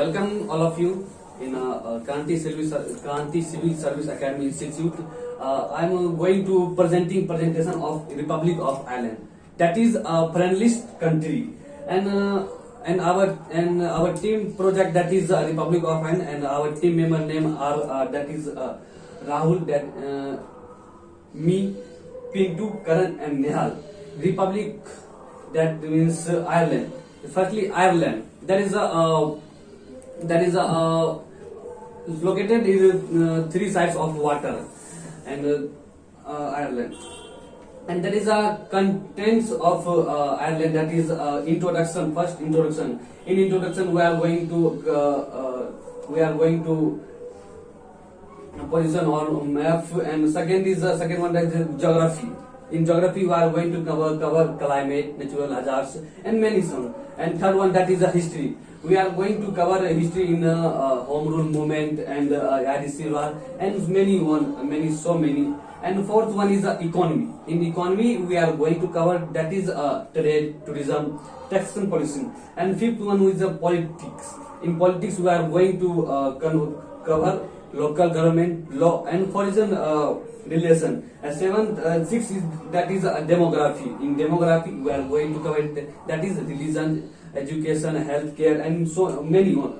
Welcome all of you in Kranti Civil Service Academy Institute. I am going to presentation of Republic of Ireland. That is a friendliest country, and our team project, that is Republic of Ireland, and our team member name are that is Rahul, me, Pintu, Karan, and Nihal. Republic, that means Ireland. Firstly, Ireland. That is located in three sides of water, and Ireland. And that is a contents of Ireland. That is introduction. First introduction. In introduction, we are going to position on map, and second one, that is geography. In geography, we are going to cover climate, natural hazards, and many some. And third one, that is a history. We are going to cover history in home rule movement and Silva, and so many. And fourth one is economy. In economy, we are going to cover, that is trade, tourism, taxation policy. And fifth one is politics. In politics, we are going to cover local government, law, and foreign relation. And sixth is, that is demography. In demography, we are going to cover that is religion, education, healthcare, and so many more.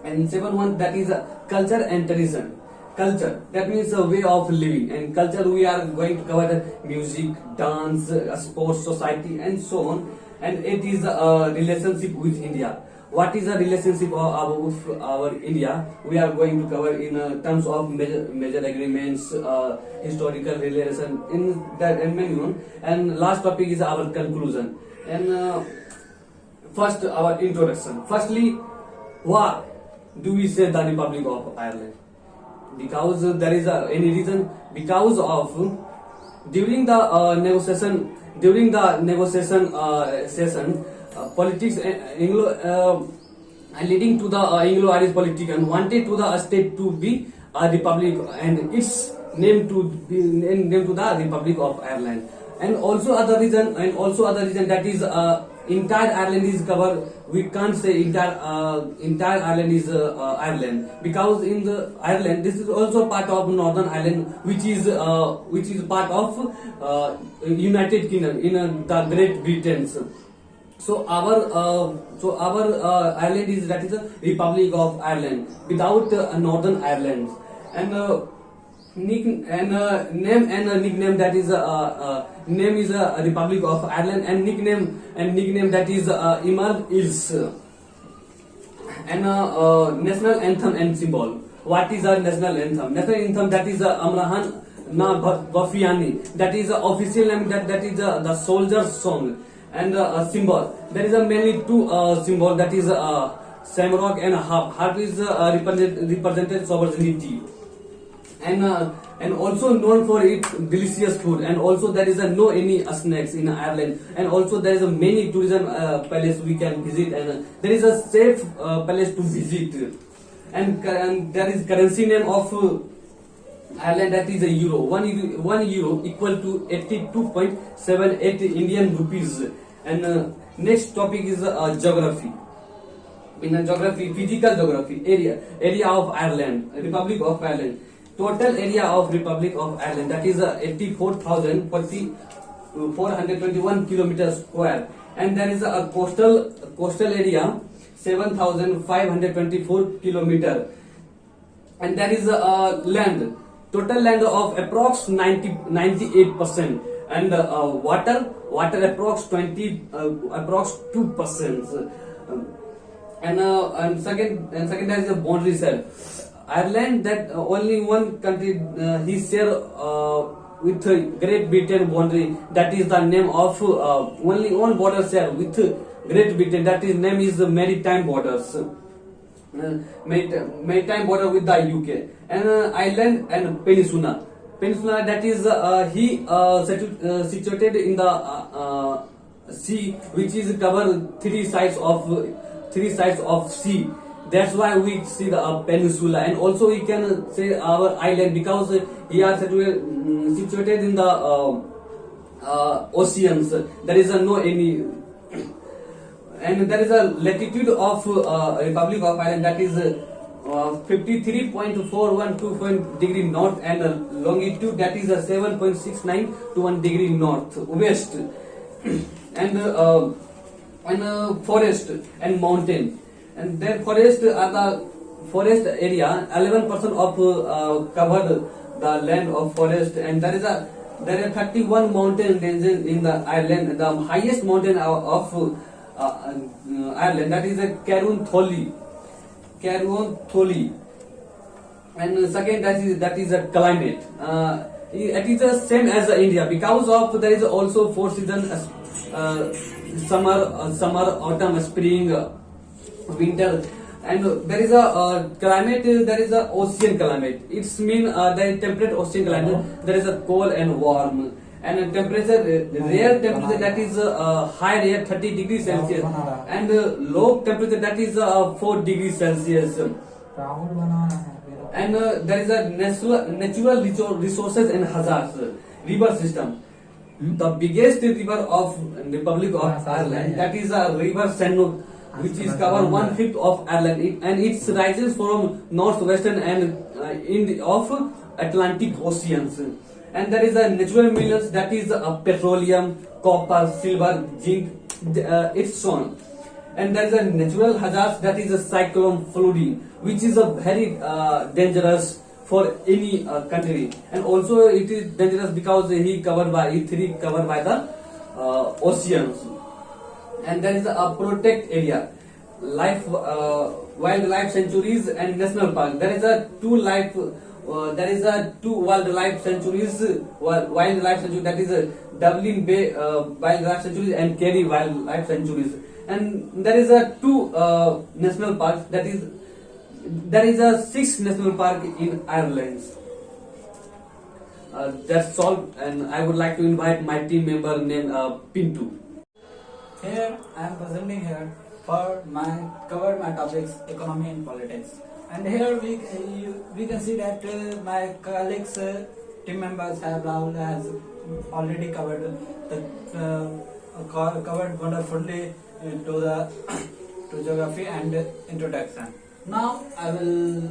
And seventh one, that is culture and tradition. Culture, that means a way of living, and culture we are going to cover music, dance, sports, society, and so on. And it is a relationship with India. What is a relationship of our India? We are going to cover in terms of major agreements, historical relation, in that, and many more. And last topic is our conclusion. And first, our introduction. Firstly, why do we say the Republic of Ireland? Because there is any reason. Because of during the negotiation session, politics leading to the Anglo-Irish politician wanted to the state to be a republic, and its name to the Republic of Ireland. And also other reason, that is entire Ireland is covered. We can't say entire Ireland is Ireland, because in the Ireland, this is also part of Northern Ireland, which is part of United Kingdom in the Great Britain. So our Ireland is, that is a Republic of Ireland without Northern Ireland. And name and nickname, that is name is a Republic of Ireland, and nickname that is Imar Ils. And national anthem and symbol. What is our national anthem? National anthem, that is Amrahan Na Gafiani. That is official name. That is the soldier's song. And symbol, there is mainly two symbol, that is shamrock and harp. Harp is represented sovereignty, and also known for its delicious food. And also there is no any snacks in Ireland. And also there is many tourism palace we can visit, and there is a safe palace to visit. And there is currency name of Ireland, that is a euro. One euro equal to 82.78 Indian rupees. And next topic is geography. In geography, physical geography, area of Ireland, Republic of Ireland. Total area of Republic of Ireland, that is 84,421 kilometers square. And there is a coastal area 7,524 kilometer. And there is land. Total land of approx 98%, and water approx 2%. And second there is a boundary share. Ireland, that only one country he share with Great Britain boundary. That is the name of only one border share with Great Britain. That is name is maritime borders. Maritime border with the UK. And island and peninsula, that is situated in the sea, which is covered three sides of sea. That's why we see the peninsula. And also we can say our island, because we are situated in the oceans. There is no any and there is a latitude of Republic of Ireland, that is 53.412 degree north, and longitude, that is 7.69 to 1 degree north west, and forest and mountain, and their forest are the forest area 11% of covered the land of forest, and there are 31 mountain ranges in the Ireland. The highest mountain of Ireland, that is a Karan Tholi, and second, that is a climate. It is the same as India, because of there is also four seasons: summer, autumn, spring, winter. And there is a climate, there is a ocean climate. It's mean there is temperate ocean climate. There is a cold and warm, and temperature, rare temperature, that is high air 30 degrees Celsius, and low temperature, that is 4 degrees Celsius. And there is a natural resources and hazards. River system. The biggest river of Republic of Ireland, that is a river Senno, which is cover 1/5 of Ireland, and it rises from northwestern and of Atlantic Oceans. And there is a natural minerals, that is petroleum, copper, silver, zinc, it's shown. And there is a natural hazards, that is a cyclone, flooding, which is a very dangerous for any country, and also it is dangerous because it covered by the oceans. And there is a protect area, wildlife sanctuaries and national park. There is a two wildlife sanctuaries, that is Dublin Bay Wildlife Sanctuaries and Kerry Wildlife Sanctuaries. And there is a two national parks, that is there is a 6 national park in Ireland. That's all, and I would like to invite my team member named Pintu. Here I am presenting here for cover my topics economy and politics, and here we can see that my colleagues, team members Rahul has already covered covered wonderfully to geography and introduction. Now I will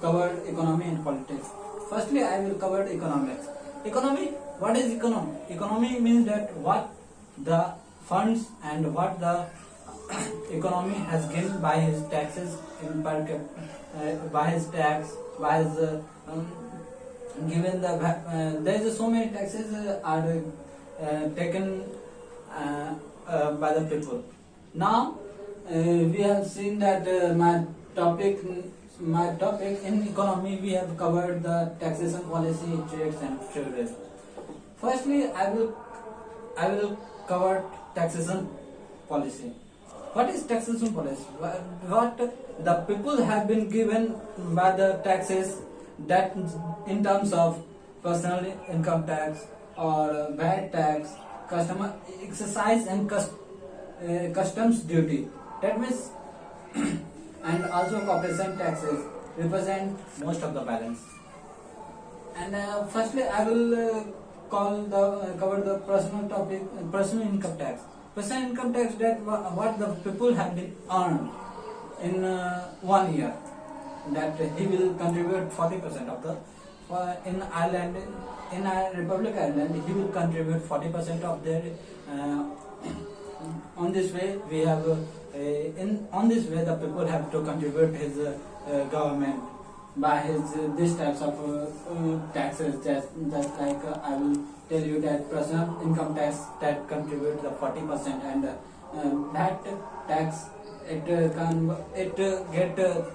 cover economy and politics. Firstly, I will cover economics. Economy. What is economy? Economy means that what the funds and what the economy has gained by his taxes in per capita, by his tax, by his given the there is so many taxes are taken by the people. Now we have seen that my topic in economy, we have covered the taxation policy, rates and trade. Firstly, I will cover taxation policy. What is taxation policy? What the people have been given by the taxes, that in terms of personal income tax or VAT tax, customer excise and customs duty. That means and also corporation taxes represent most of the balance. And firstly, I will cover the personal income tax. Personal income tax, that what the people have been earned in 1 year, that he will contribute 40% of the in Ireland, in Republic Ireland, he will contribute 40% of their. On this way, we have on this way the people have to contribute his government by his this types of taxes. Just like I will tell you that personal income tax that contribute the 40%, and that tax it get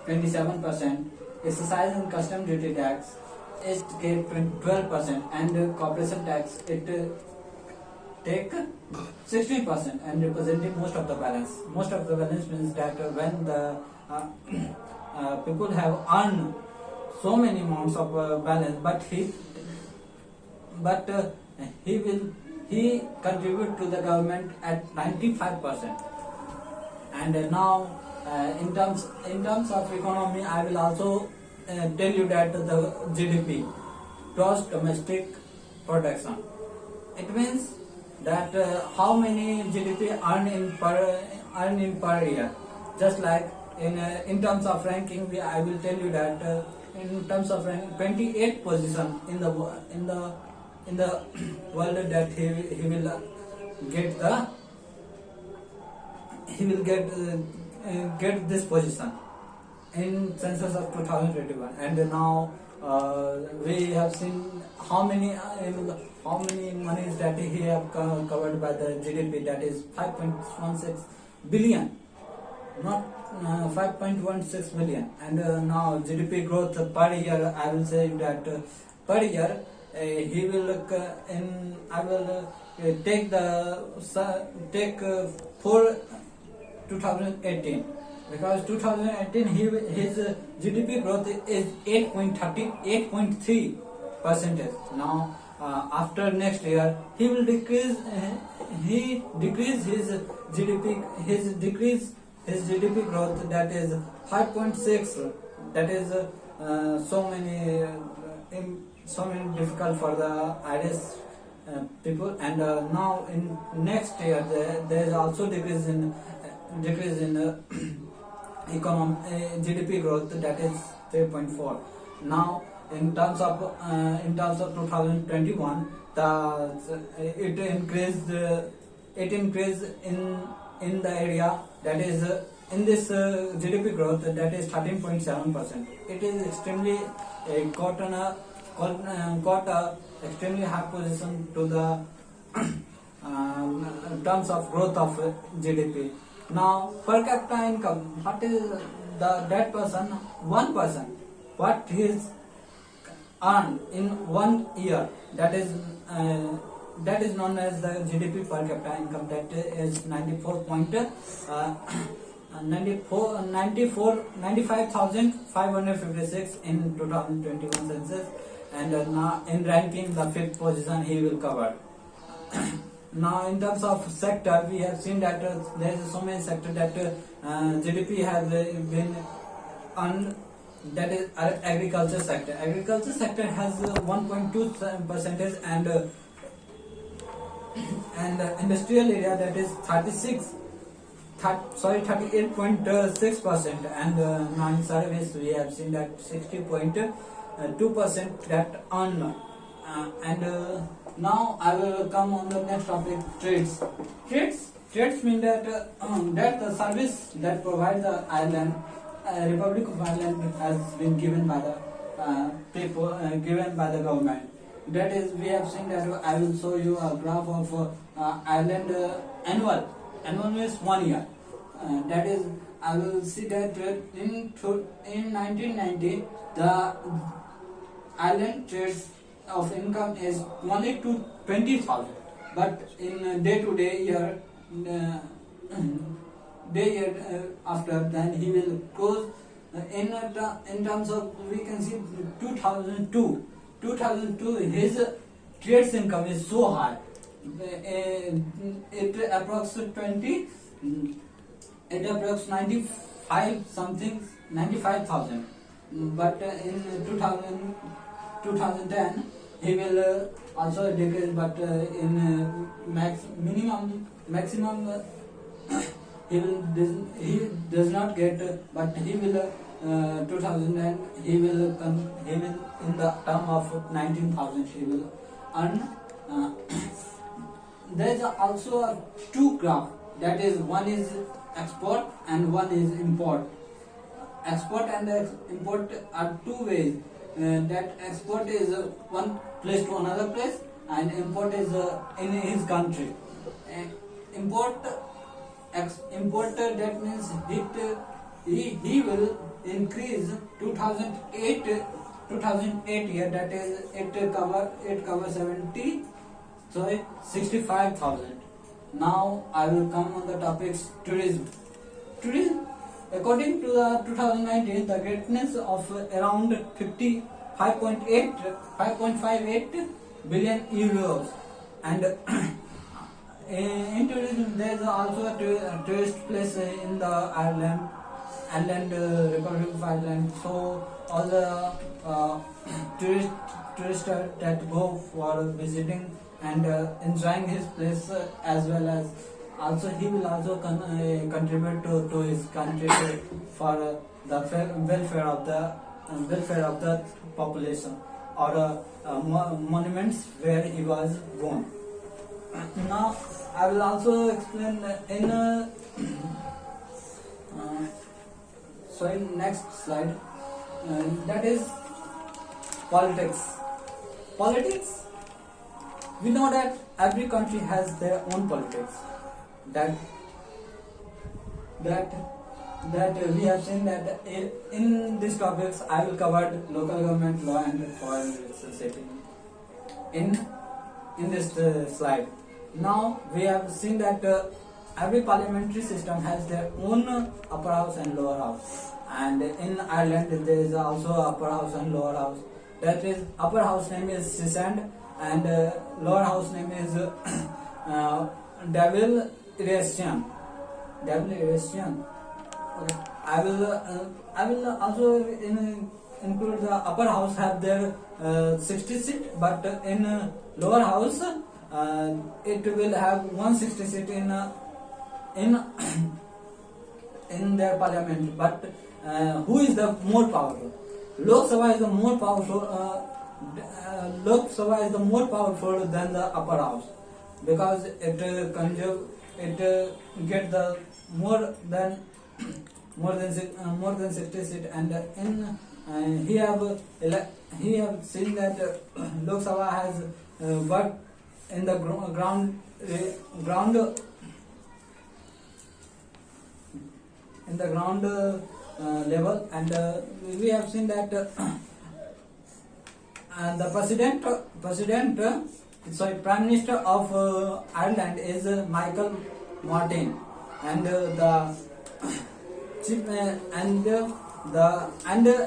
27%. Excise and custom duty tax it get 12%, and corporation tax it take 16% and representing most of the balance. Most of the balance means that when the people have earned so many amounts of balance, but he contribute to the government at 95%. And now in terms of economy, I will also tell you that the GDP, gross domestic production, it means that how many GDP earn in per year. Just like in terms of ranking, I will tell you that in terms of ranking, 28th position in the world that he will get the he will get this position in census of 2021. And now we have seen how many monies that he have covered by the GDP, that is 5.16 billion, not 5.16 billion. And now GDP growth per year, I will say that per year he will I will take for 2018, because 2018 his GDP growth is 8.3 percentage. Now after next year he will decrease his GDP growth, that is 5.6. That is so many difficult for the Irish people. And now in next year there is also decrease in GDP growth, that is 3.4. Now in terms of 2021, it increased in the area, that is in this GDP growth, that is 13.7%. It is extremely got a extremely high position to the terms of growth of GDP. Now per capita income, what is that person, one person, what is earned in 1 year, that is known as the GDP per capita income, that is 95,556 in 2021 census. And now in ranking, the 5th position he will cover. Now in terms of sector, we have seen that there is so many sectors that GDP has been earned, that is agriculture sector. Agriculture sector has 1.2%, and industrial area, that is 38.6%. And now in service we have seen that 60.2% that earn. And now I will come on the next topic, trades. Trades mean that that the service that provides the island, Republic of Ireland, has been given by the people, given by the government. That is, we have seen that. I will show you a graph of Ireland annual means 1 year. That is, I will see that in 1990 the island trades of income is only to 20,000, but in day-to-day year after, then he will close in terms of, we can see 2002 his trades income is so high, it approximately 95,000, but in 2010 he will also decrease, but in maximum he does not get, but he will 2010 he will in the term of 19,000 he will earn. There is also a two graph, that is, one is export and one is import. Export and import are two ways. That export is one place to another place, and import is in his country. Importer, that means he will increase 2008 year, that is it cover 65,000. Now I will come on the topics tourism. According to the 2019, the greatness of around 5.58 billion euros. And in tourism, there is also a tourist place in the Ireland, Republic of Ireland. So all the tourister that go for visiting and enjoying his place, as well as also he will also contribute to his country for the welfare of the population, or monuments where he was born. Now I will also explain in next slide, that is politics. Politics, we know that every country has their own politics. That we have seen that in these topics I will cover local government law and foreign society in this slide. Now we have seen that every parliamentary system has their own upper house and lower house, and in Ireland there is also upper house and lower house. That is, upper house name is Sesand and lower house name is Devil Irresian. Okay. I will also include the upper house have their 60 seat, but in lower house it will have 160 seat in their parliament. But who is the more powerful? Lok Sabha is the more powerful. Lok Sabha is the more powerful than the upper house, because it get the more than 60 seat, and he have seen that Lok Sabha has worked in the ground level, and we have seen that the Prime Minister of Ireland is Michael Martin, and the chief and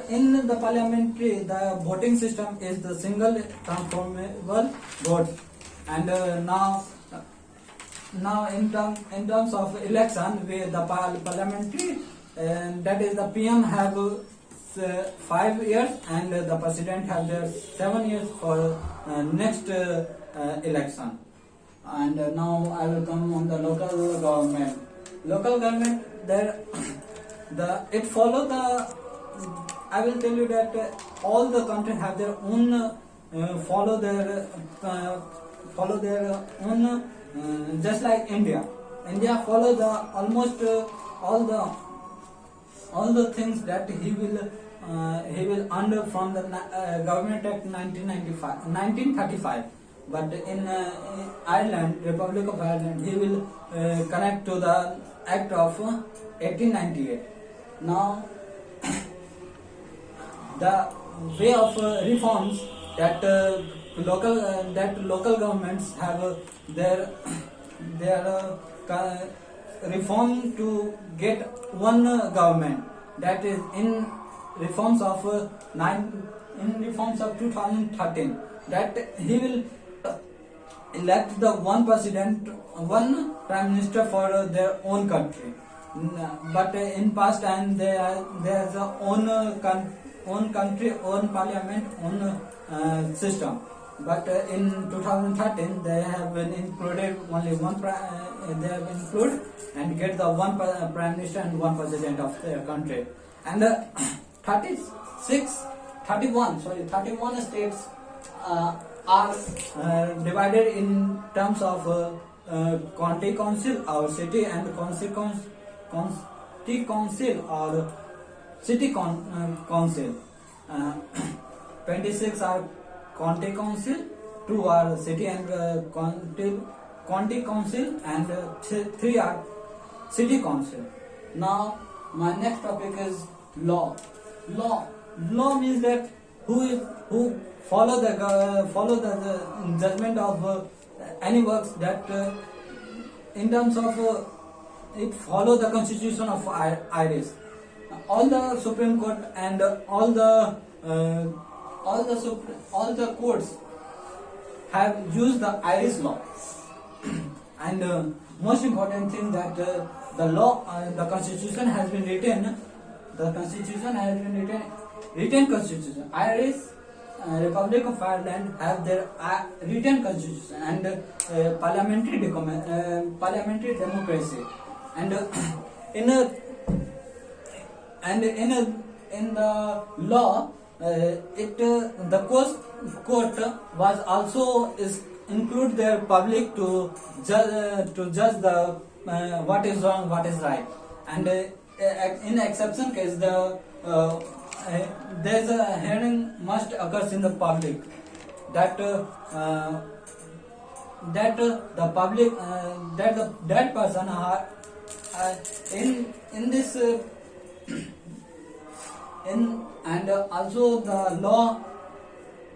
in the parliamentary, the voting system is the single transformable vote. And now in terms of election, the parliamentary, that is the PM have 5 years, and the president have their 7 years for next election. And now I will come on the local government. Local government, it follow the. I will tell you that all the countries have their own follow their own, just like India. India follow the almost all the things that he will earn from the Government Act 1935. But in Ireland, Republic of Ireland, he will connect to the Act of 1898. Now, the way of reforms that local governments have their reform to get one government, that is in reforms of 2013, that he will elect the one president, one prime minister for their own country. But in past time there's a own country, own parliament, own system. But in 2013 they have been included only one. They have been included and get the one prime minister and one president of their country. And 31 states are divided in terms of county council or city and county council or city council. 26 are county council, 2 are city and county council, and 3 are city council. Now my next topic is law. Law means that who follow the judgment of any works that in terms of it follow the constitution of Irish. All the Supreme Court and all the courts have used the Irish law. And most important thing that the law, the constitution has been written. The constitution has been written constitution. Irish Republic of Ireland have their written constitution and parliamentary democracy, and in a in the law, the court was also is include their public to judge the what is wrong, what is right, and in exception case there's a hearing must occurs in the public, that the public that person are in this in and also the law,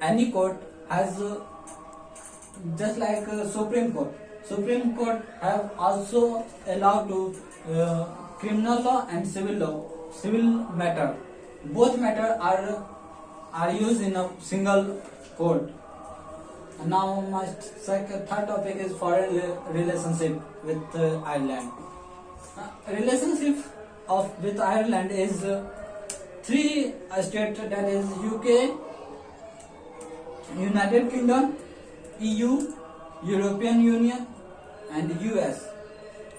any court has just like Supreme Court have also allowed to criminal law and civil matter, both matter are used in a single court. And now my third topic is foreign relationship with Ireland. Relationship with Ireland is three states, that is UK, United Kingdom, EU, European Union, and US,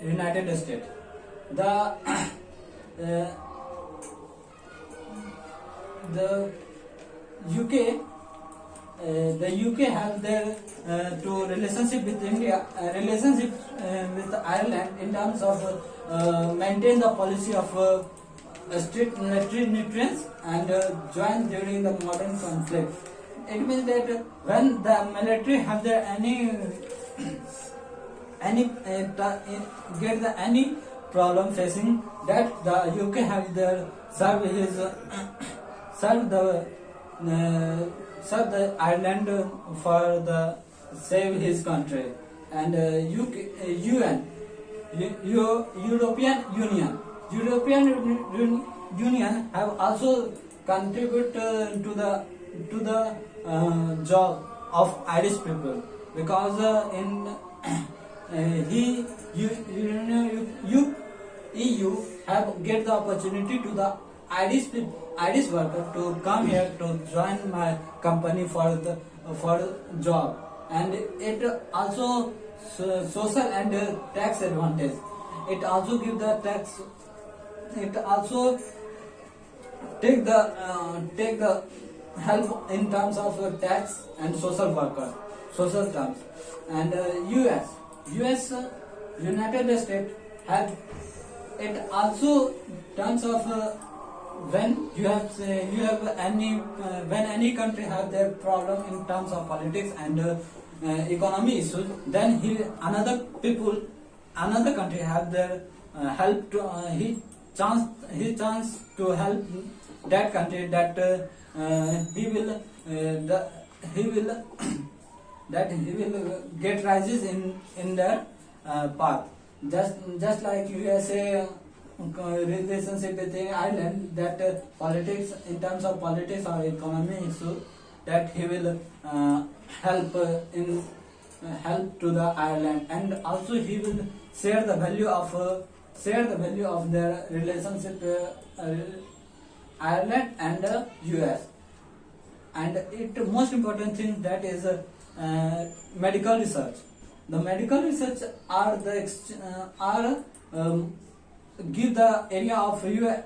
United States. The UK have their to relationship with India, relationship with Ireland in terms of maintain the policy of strict military nutrients and join during the modern conflict. It means that when the military have their any problem facing, that the UK have their serve the Ireland for the save his country, and European Union have also contributed to the job of Irish people, because EU have get the opportunity to the Irish worker to come here to join my company for job, and it also social and tax advantage. It also give the tax. It also take the help in terms of tax and social terms. And US United States have it also terms of when you have any country have their problem in terms of politics and economy issues, then another country have their help to he chance to help that country, that he will get rises in their path, just like USA relationship with Ireland, that politics in terms of politics or economy issue, that he will help to the Ireland, and also he will share the value of their relationship Ireland and US. And it most important thing, that is medical research. The medical research are give the area of it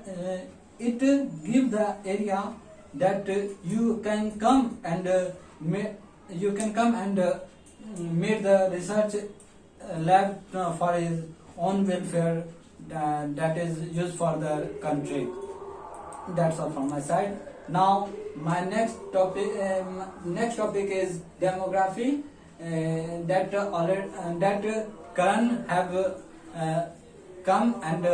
give the area that you can come and make the research lab for his own welfare, that is used for the country. That's all from my side. Now my next topic is demography, that Karan have come and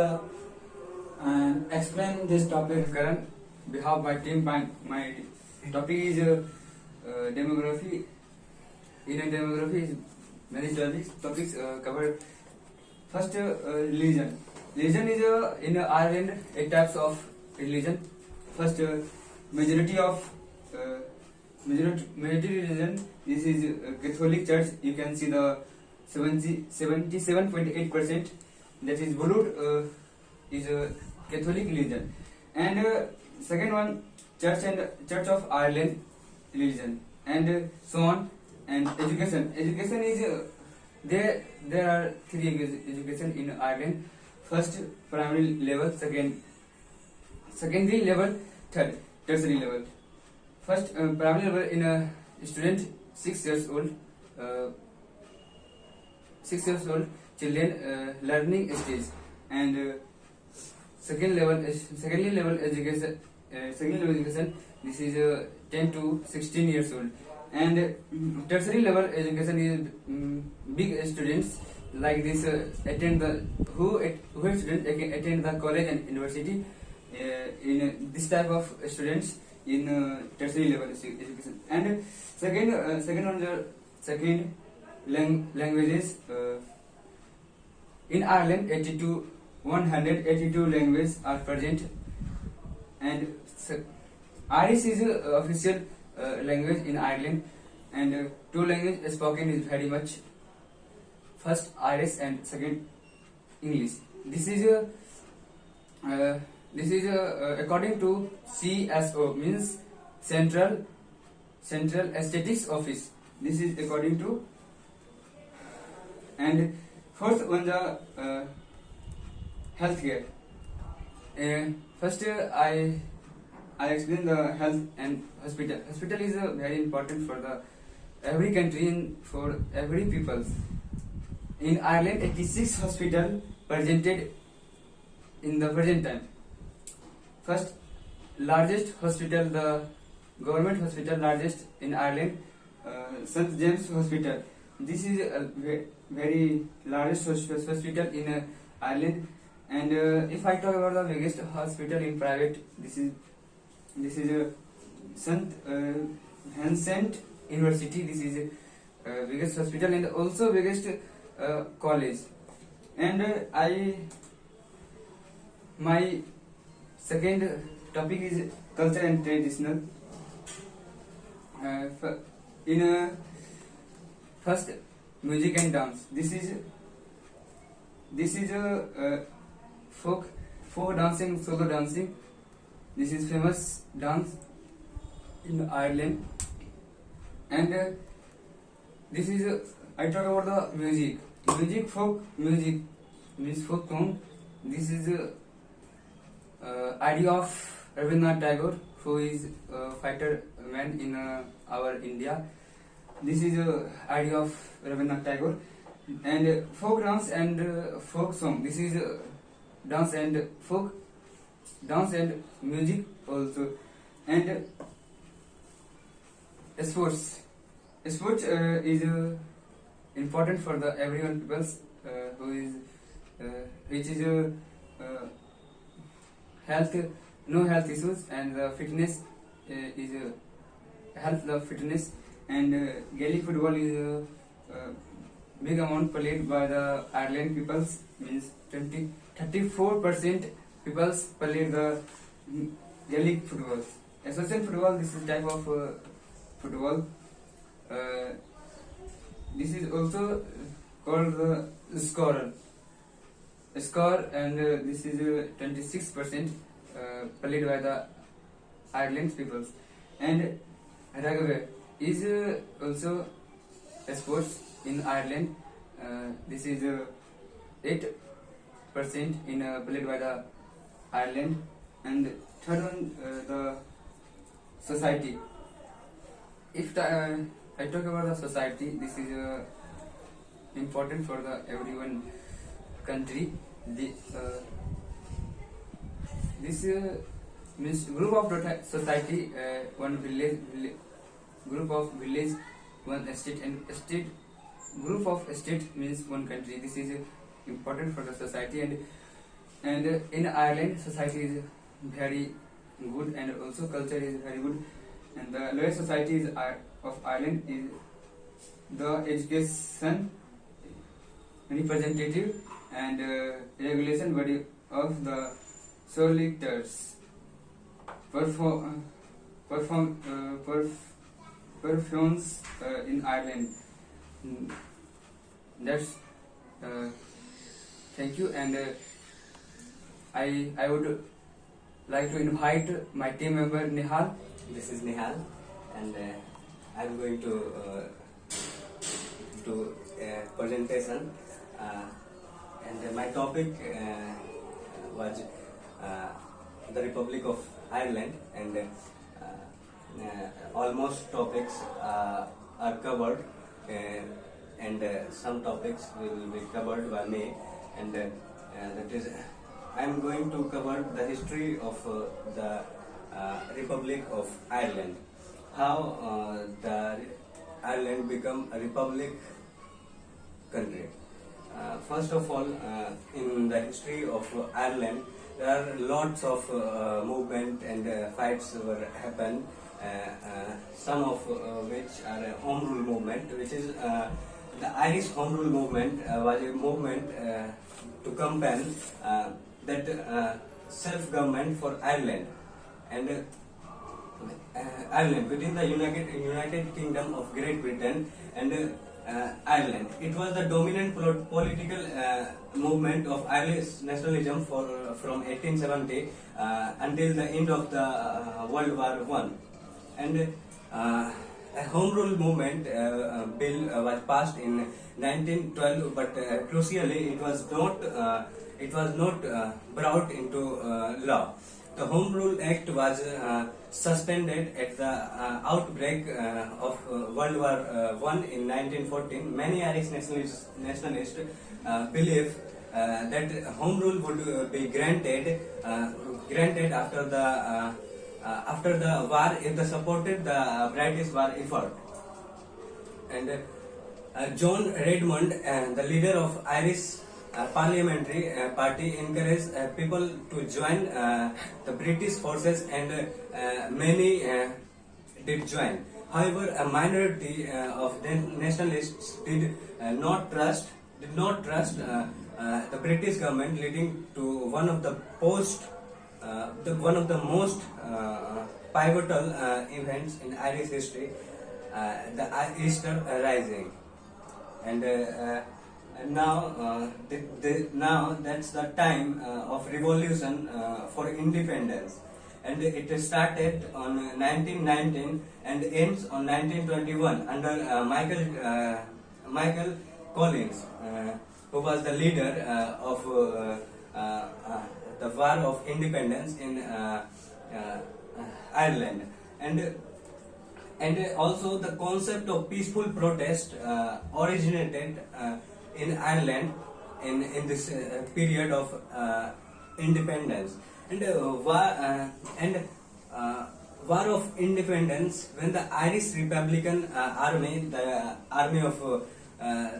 explain this topic. Karan, behalf my team, my topic is demography. In demography is many topics covered. First, religion. Religion is in Ireland 8 types of religion. First, majority religion. This is Catholic Church. You can see the 77.8%. That is Bollywood is a Catholic religion. And second one, Church of Ireland religion, and so on. And education. Education is there are three education in Ireland. First, primary level. Second, secondary level. Third, tertiary level. First, primary level in a student 6 years old. 6 years old children learning stage, and secondary level education. Secondary level education. This is 10 to 16 years old. And tertiary level education is big students like this attend the who students attend the college and university. In this type of students in tertiary level education. And second languages in Ireland 182 languages are present, and Irish is official language in Ireland, and two languages spoken is very much. First Irish and second English. This is according to CSO, means Central Statistics Office. This is according to. And fourth one, the healthcare. First I explain the health and hospital. Hospital is very important for the every country and for every people. In Ireland, 86 hospitals presented in the present time. First, largest hospital, the government hospital largest in Ireland, St. James Hospital. This is a very largest hospital in Ireland. And if I talk about the biggest hospital in private, this is St. Vincent University. This is biggest hospital and also biggest college. And my second topic is culture and traditional. In first, music and dance. This is a folk dancing, solo dancing. This is famous dance in Ireland. And this is I talk about the music. Folk music means folk song. This is idea of Rabindranath Tagore, who is a fighter man in our India. This is idea of Rabindranath Tagore. And folk dance and folk song. This is dance and folk dance and music also. And sports is important for the everyone peoples who is which is health, no health issues, and the fitness is help the fitness. And Gaelic football is big amount played by the Ireland peoples, means 34% peoples played the Gaelic football. Association football, this is type of football. This is also called the scorer. And this is 26% played by the Ireland peoples. And rugby is also a sports in Ireland. This is 8% in played by the Ireland. And third one, the society. If I talk about the society, this is important for the everyone country. This means group of society, one village, group of village, one estate, and estate group of estate means one country. This is important for the society. And in Ireland, society is very good, and also culture is very good. And the lowest society is of Ireland is the education representative and regulation body of the solicitors performs in Ireland. That's thank you. And I would like to invite my team member Nihal. This is Nihal, and I'm going to do a presentation, and my topic was the Republic of Ireland, and almost topics are covered, and some topics will be covered by me, and that is, I'm going to cover the history of the Republic of Ireland, how the Ireland become a republic country. First of all, in the history of Ireland, there are lots of movement and fights were happened. Some of which are a home rule movement, which is the Irish home rule movement was a movement to campaign that self-government for Ireland, and Ireland within the United Kingdom of Great Britain and Ireland. It was the dominant political movement of Irish nationalism from 1870 until the end of the World War I. And a home rule movement bill was passed in 1912, but crucially it was not brought into law. The Home Rule Act was suspended at the outbreak of World War I in 1914. Many Irish nationalists believe that Home Rule would be granted after the war if they supported the British war effort. And John Redmond, the leader of Irish parliamentary party, encouraged people to join the British forces, and many did join. However, a minority of the nationalists did not trust the British government, leading to one of the most pivotal events in Irish history, the Easter Rising. And now that's the time of revolution for independence, and it started on 1919 and ends on 1921 under Michael Collins, who was the leader of the War of Independence in Ireland. And also the concept of peaceful protest originated in Ireland in this period of independence, and War of Independence, when the Irish Republican Army, the army of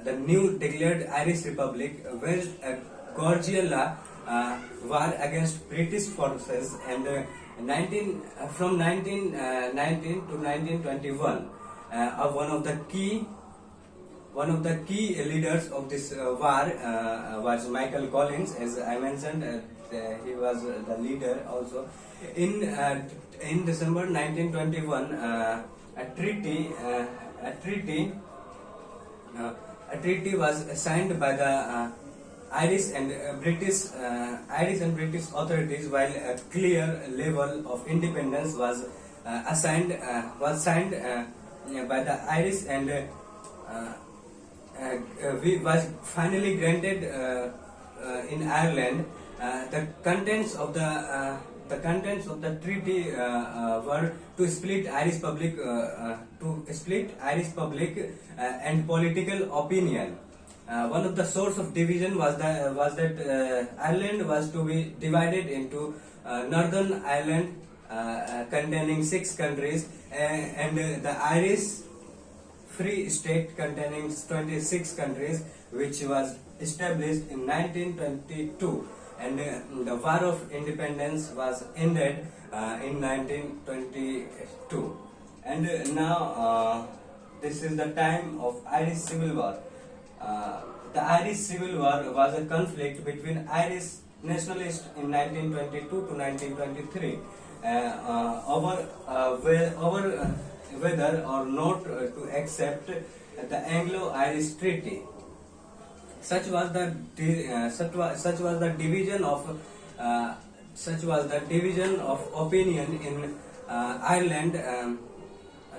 the new declared Irish Republic, waged a guerrilla war against British forces, and from 1919 to 1921, one of the key leaders of this war was Michael Collins, as I mentioned. He was the leader also. In December 1921, a treaty was signed by the Irish and British authorities, while a clear level of independence was signed by the Irish, and was finally granted in Ireland. The contents of the treaty were to split Irish public and political opinion. One of the source of division was that Ireland was to be divided into Northern Ireland containing 6 countries, and the Irish Free State containing 26 countries, which was established in 1922, and the War of Independence was ended in 1922. And now this is the time of Irish Civil War. The Irish Civil War was a conflict between Irish nationalists in 1922 to 1923 over whether or not to accept the Anglo-Irish Treaty. Such was the division of opinion in Ireland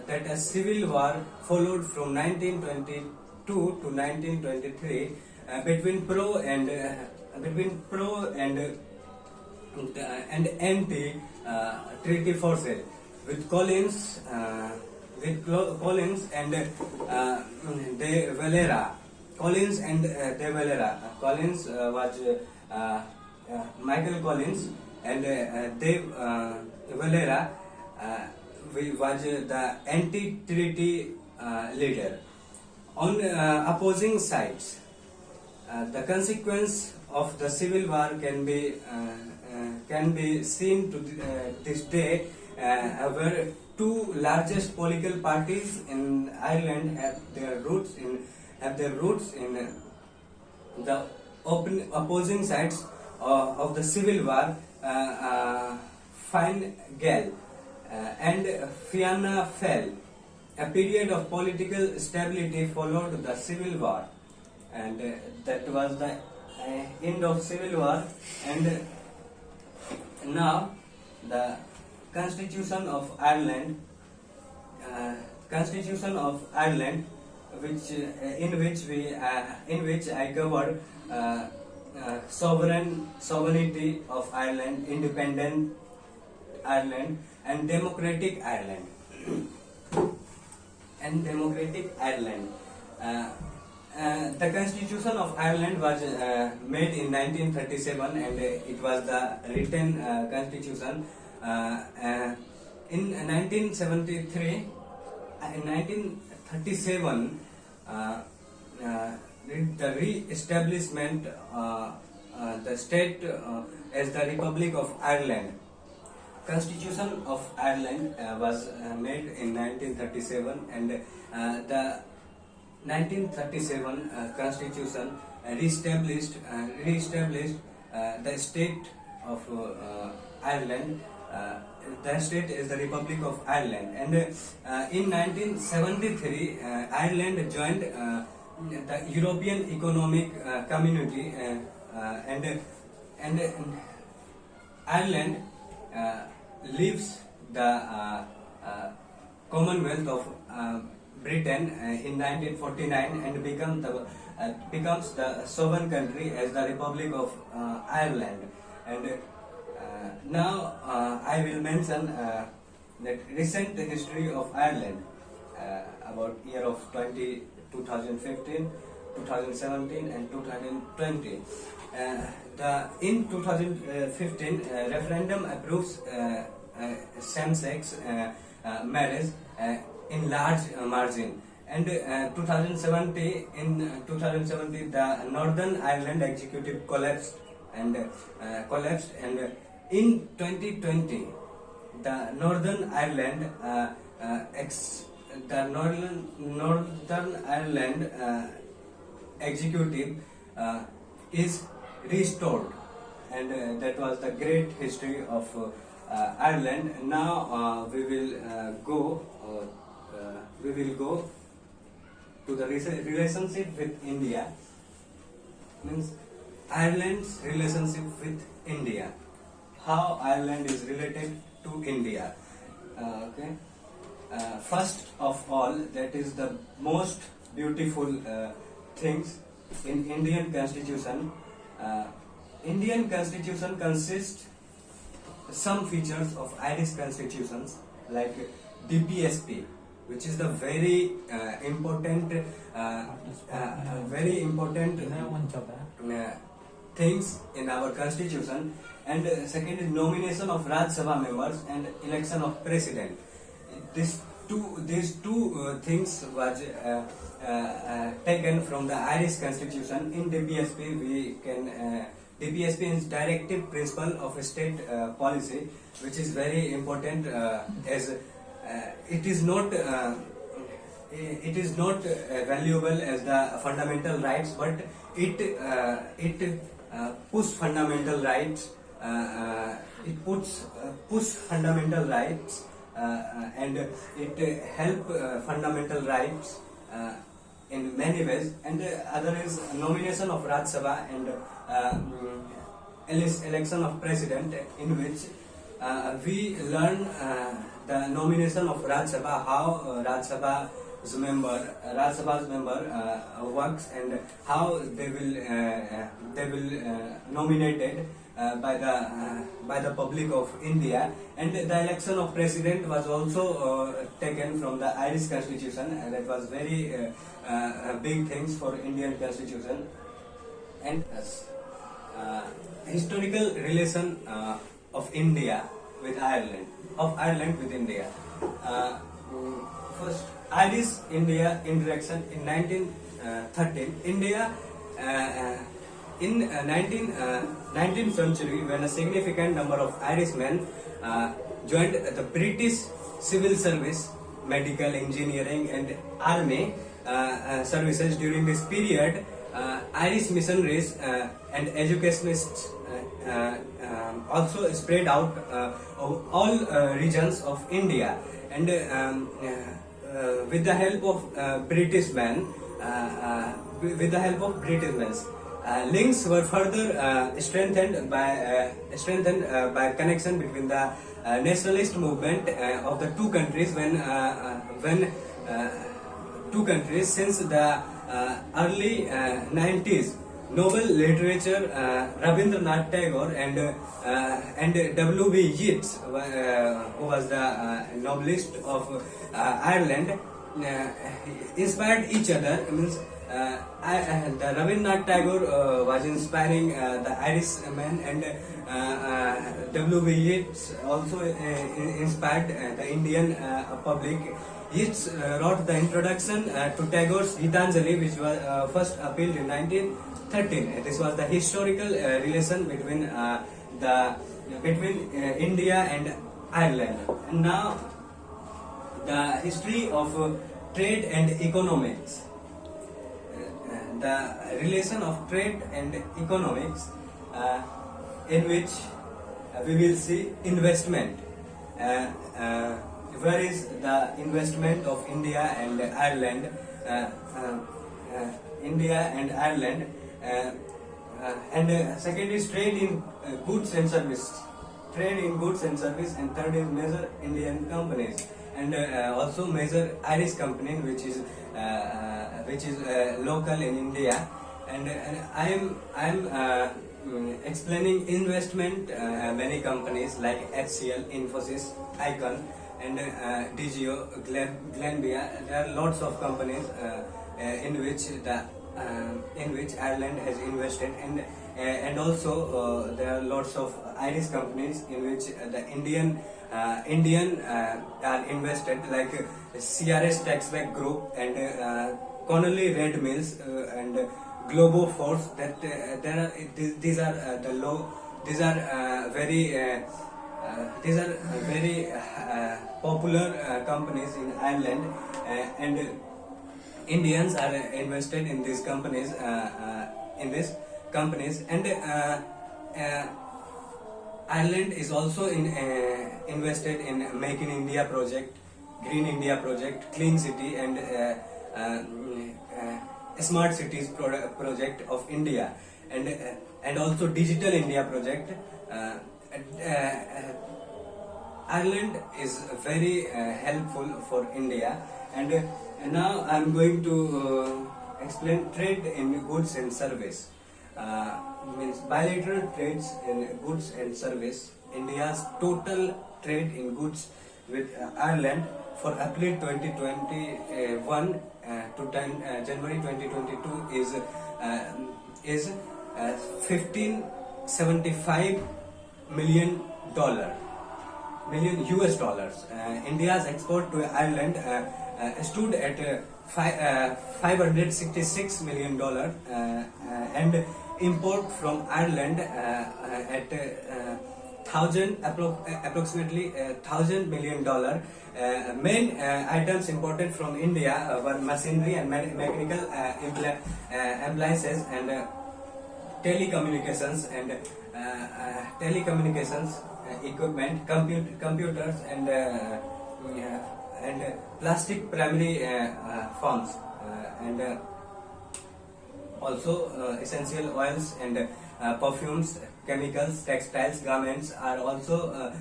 that a civil war followed from 1922 to 1923 between pro and anti treaty forces, with Collins and De Valera. Collins was Michael Collins, and De Valera was the anti-treaty leader. On opposing sides, the consequence of the civil war can be seen to this day, where two largest political parties in Ireland have their roots in the opposing sides of the civil war. Fine Gael and Fianna Fáil. A period of political stability followed the civil war, and that was the end of civil war. And now the Constitution of Ireland, which in which I covered sovereignty of Ireland, independent Ireland, and democratic Ireland. The Constitution of Ireland was made in 1937, and it was the written constitution. In 1937, the re-establishment the state as the Republic of Ireland. Constitution of Ireland was made in 1937, and the 1937 Constitution re-established the state of Ireland. The state is the Republic of Ireland, and in 1973 Ireland joined the European Economic Community, and Ireland leaves the Commonwealth of Britain in 1949 and becomes the sovereign country as the Republic of Ireland. And now I will mention that recent history of Ireland about year of 2015, 2017 and 2020. In 2015, referendum approves same-sex marriage in large margin, and 2070 the Northern Ireland executive collapsed, and in 2020 the Northern Ireland executive is restored, and that was the great history of Ireland. Now we will go to the relationship with India, means Ireland's relationship with India, how Ireland is related to India. Okay. First of all, that is the most beautiful things in Indian Constitution. Indian Constitution consists some features of Irish constitutions, like DPSP, which is the very important things in our constitution. And second is nomination of Raj Sabha members and election of president. These two things was taken from the Irish constitution. In DPSP DPSP is directive principle of state policy, which is very important, as it is not valuable as the fundamental rights, but it push fundamental rights. It push fundamental rights, and it help fundamental rights in many ways. And other is nomination of Raj Sabha and election of president, in which we learn the nomination of Rajya Sabha, how Rajya Sabha's member works, and how they will nominated by the public of India. And the election of president was also taken from the Irish constitution, and that was very big things for Indian constitution. And historical relation of India with Ireland, with India. First, Irish-India interaction in 1913. India in 19th century, when a significant number of Irishmen joined the British civil service, medical, engineering, and army services. During this period, Irish missionaries and educationists also spread out of all regions of India, and with the help of British men, links were further strengthened by connection between the nationalist movement of the two countries. When two countries, since the early 90s, Nobel literature Rabindranath Tagore and W.B. Yeats, who was the novelist of Ireland, inspired each other. Means the Rabindranath Tagore was inspiring the Irishmen, and W.B. Yeats also inspired the Indian public. Yeats wrote the introduction to Tagore's Gitanjali, which was first appealed in 1913. This was the historical relation between India and Ireland. And now, the history of trade and economics. The relation of trade and economics, in which we will see investment. Where is the investment of India and Ireland? And second is trade in goods and service. And third is major Indian companies, and also major Irish company, which is local in India. And I am explaining investment. Many companies like HCL, Infosys, Icon, and DGO, Glanbia. There are lots of companies in which Ireland has invested, and also there are lots of Irish companies in which the Indian are invested, like CRS Taxback Group and Connolly Red Mills and Globo Force. That these are very popular companies in Ireland, and Indians are invested in these companies. And Ireland is also invested in Make in India project, Green India project, Clean City, and Smart Cities project of India, and also Digital India project. Ireland is very helpful for India. And now I am going to explain trade in goods and service. Means bilateral trades in goods and service. India's total trade in goods with Ireland for April 2021 to January 2022 is $1575 million. US dollars. India's export to Ireland stood at $566 million, and import from Ireland at approximately $1,000 million. Main items imported from India were machinery and mechanical appliances, and telecommunications equipment, computers, and plastic primary forms, and Also, essential oils and perfumes, chemicals, textiles, garments are also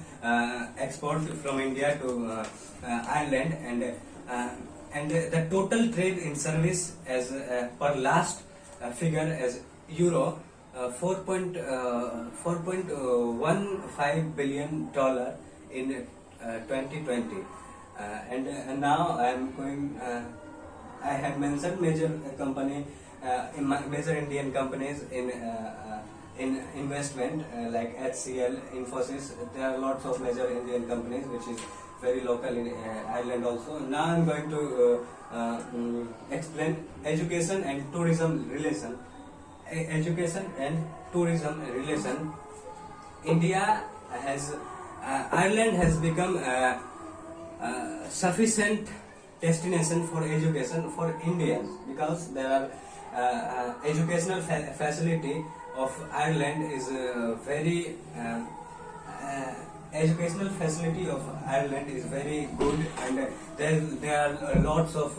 exported from India to Ireland, and the total trade in service as per last figure as euro 4.15 billion dollar in 2020. And now I am going. I have mentioned major company, major Indian companies in investment like HCL, Infosys. There are lots of major Indian companies which is very local in Ireland also. Now I am going to explain education and tourism relation. Education and tourism relation. Ireland has become sufficient destination for education for Indians, because there are educational facility of Ireland is very educational facility of Ireland is very good, and there are lots of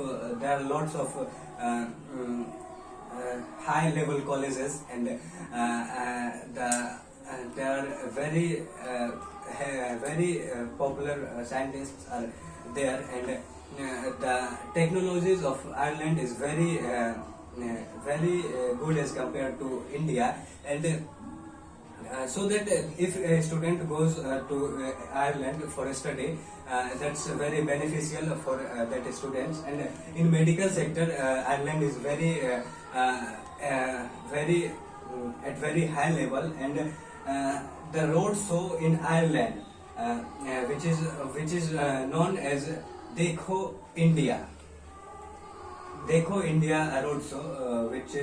high level colleges, and there are very popular scientists are there, and the technologies of Ireland is very good as compared to India, and so that if a student goes to Ireland for a study, that's very beneficial for that students. And in medical sector, Ireland is very at very high level, and the road show in Ireland, which is known as Dekho India road show, which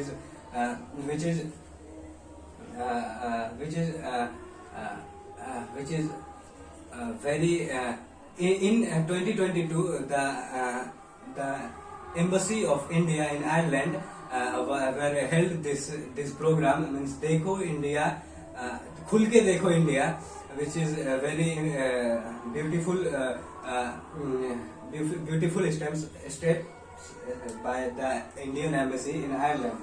is very in 2022 the Embassy of India in Ireland were held this program, means Dekho India, Khul ke Dekho India, which is a very beautiful step by the Indian Embassy in Ireland.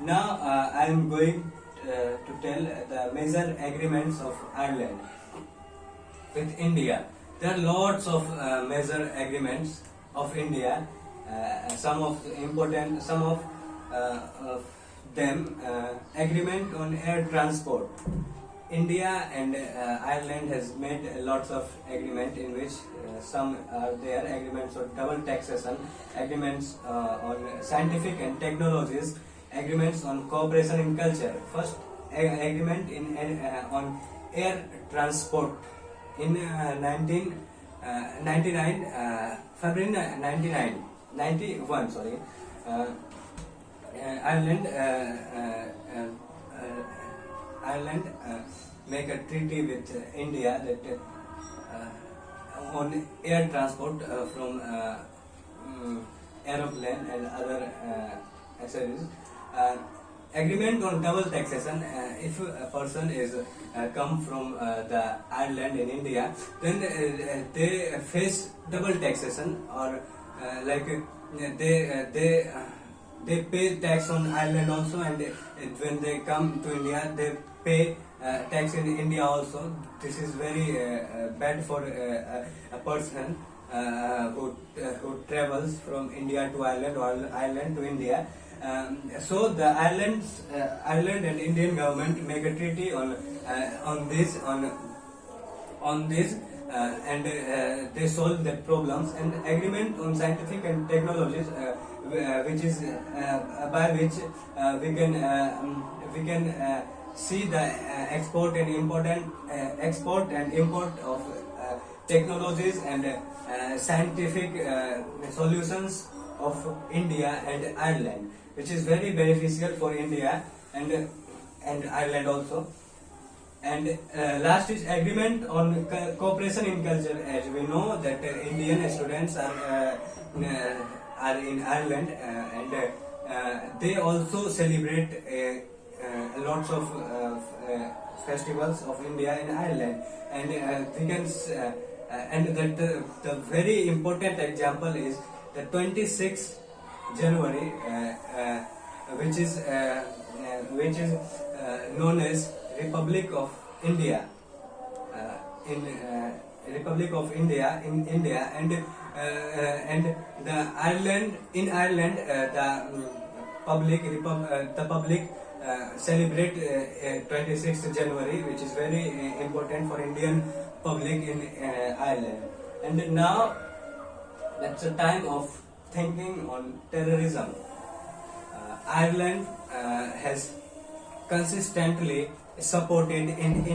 Now I am going to tell the major agreements of Ireland with India. There are lots of major agreements of India. Some of them agreement on air transport. India and Ireland has made lots of agreement, in which some are there agreements on double taxation, agreements on scientific and technologies, agreements on cooperation in culture. First agreement on air transport in February 1991. Sorry, Ireland make a treaty with India that on air transport from aeroplane and other accessories. Agreement on double taxation. If a person is come from the Ireland in India, then they face double taxation, or like they pay tax on Ireland also, and when they come to India they pay tax in India also. This is very bad for a person who travels from India to Ireland, or Ireland to India. So the Ireland and Indian government make a treaty on this, and they solve their problems. And agreement on scientific and technologies, which is by which we can see the export and import of technologies and scientific solutions of India and Ireland, which is very beneficial for India and Ireland also. And last is agreement on cooperation in culture. As we know that Indian students are in Ireland, and they also celebrate lots of festivals of India in Ireland, and we can and that the very important example is the 26th January which is known as Republic of India. In Republic of India in India, and the Ireland in Ireland, the public celebrate 26th January, which is very important for Indian public in Ireland. And now that's a time of thinking on terrorism. Ireland has consistently supported in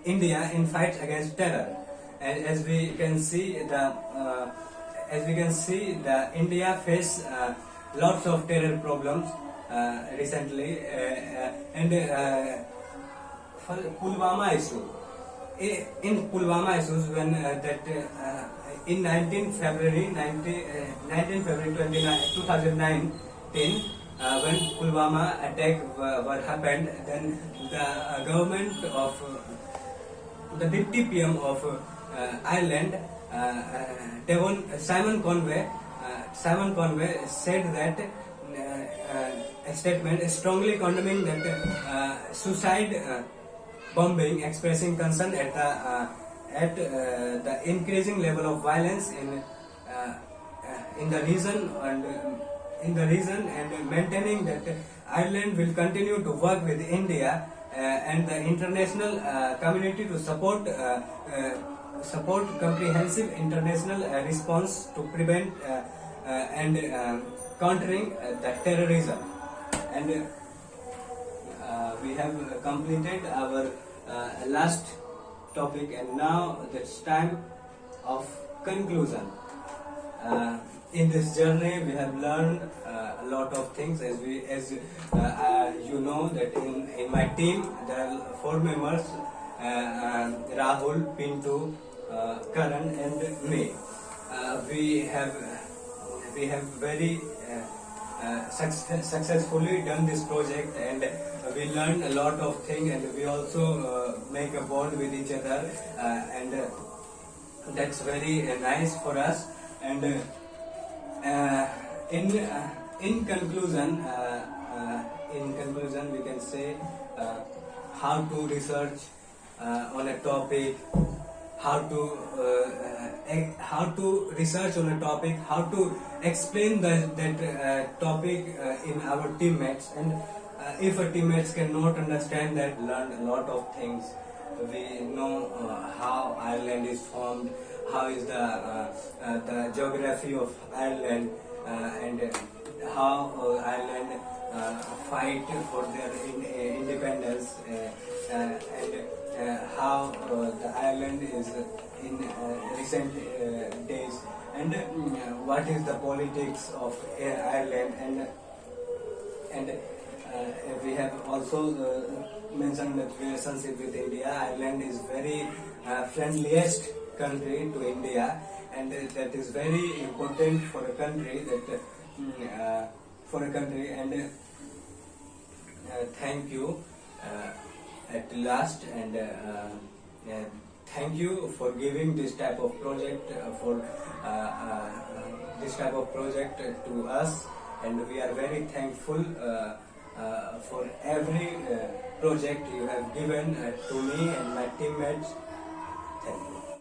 India in fights against terror. And as we can see, the India face lots of terror problems recently, and for Pulwama issue. In Pulwama issues, when in 19 February 2019, when Pulwama attack were happened, then the government of the Deputy PM of Ireland, Simon Conway said that a statement strongly condemning that suicide bombing, expressing concern at the increasing level of violence in the region and maintaining that Ireland will continue to work with India and the international community to support comprehensive international response to prevent and countering the terrorism. And we have completed our last topic, and now it's time of conclusion. In this journey, we have learned a lot of things. As you know, that in my team there are 4 members: Rahul, Pintu, Karan, and me. We have very successfully done this project, and we learned a lot of things, and we also make a bond with each other, and that's very nice for us. And in conclusion, we can say how to research on a topic, how to research on a topic, how to explain that topic in our teammates, and if our teammates cannot understand that, learn a lot of things. We know how Ireland is formed, how is the geography of Ireland, and how Ireland fight for their independence, and how the Ireland is in recent days, and what is the politics of Ireland, and we have also mentioned that relationship with India. Ireland is very friendliest country to India, and that is very important for a country. And thank you at last, and thank you for giving this type of project to us, and we are very thankful for every project you have given to me and my teammates. Thank you.